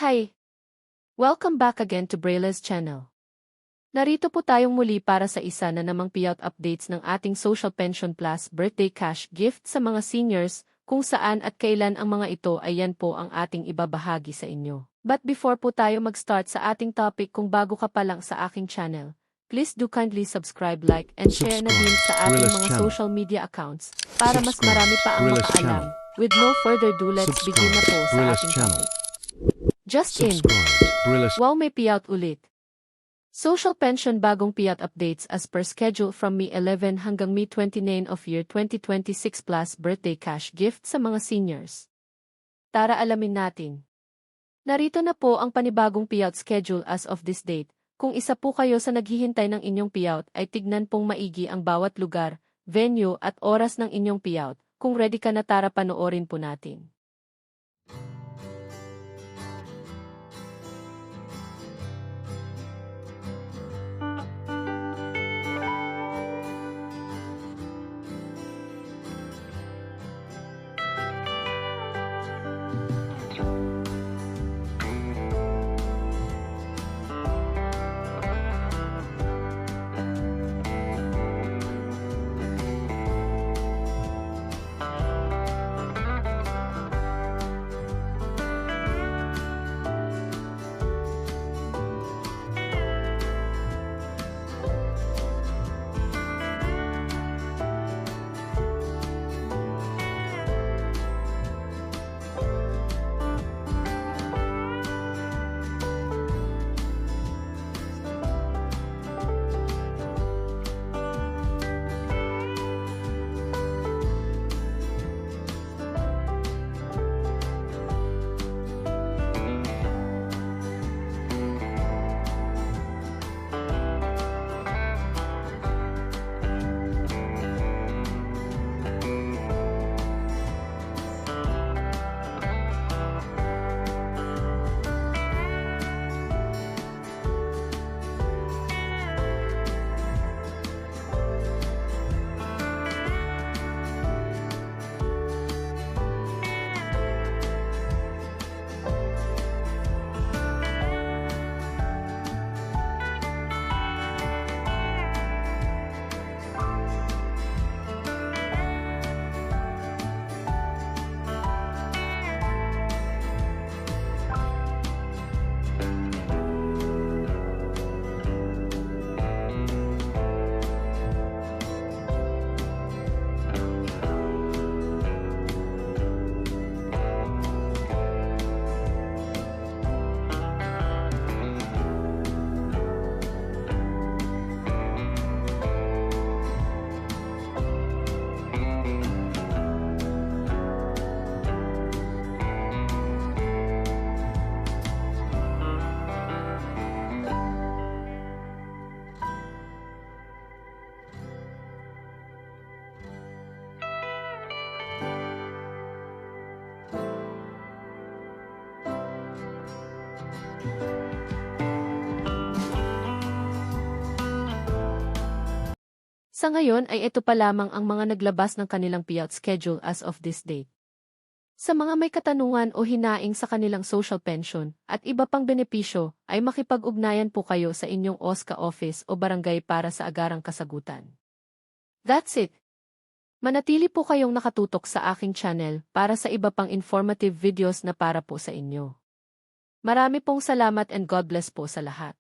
Hi! Welcome back again to Brayla's channel. Narito po tayong muli para sa isa na namang payout updates ng ating Social Pension Plus Birthday Cash Gift sa mga seniors, kung saan at kailan ang mga ito ay yan po ang ating ibabahagi sa inyo. But before po tayo mag-start sa ating topic, kung bago ka pa lang sa aking channel, please do kindly subscribe, like, and share na din sa ating mga social media accounts para mas marami pa ang makaalam. With no further ado, let's begin na po sa ating topic. Just in. Wow, may payout ulit. Social pension bagong payout updates as per schedule from May 11 hanggang May 29 of year 2026 plus birthday cash gift sa mga seniors. Tara alamin natin. Narito na po ang panibagong payout schedule as of this date. Kung isa po kayo sa naghihintay ng inyong payout ay tignan pong maigi ang bawat lugar, venue at oras ng inyong payout. Kung ready ka na, tara panoorin po natin. Sa ngayon ay ito pa lamang ang mga naglabas ng kanilang payout schedule as of this date. Sa mga may katanungan o hinaing sa kanilang social pension at iba pang benepisyo, ay makipag-ugnayan po kayo sa inyong OSCA office o barangay para sa agarang kasagutan. That's it! Manatili po kayong nakatutok sa aking channel para sa iba pang informative videos na para po sa inyo. Marami pong salamat and God bless po sa lahat.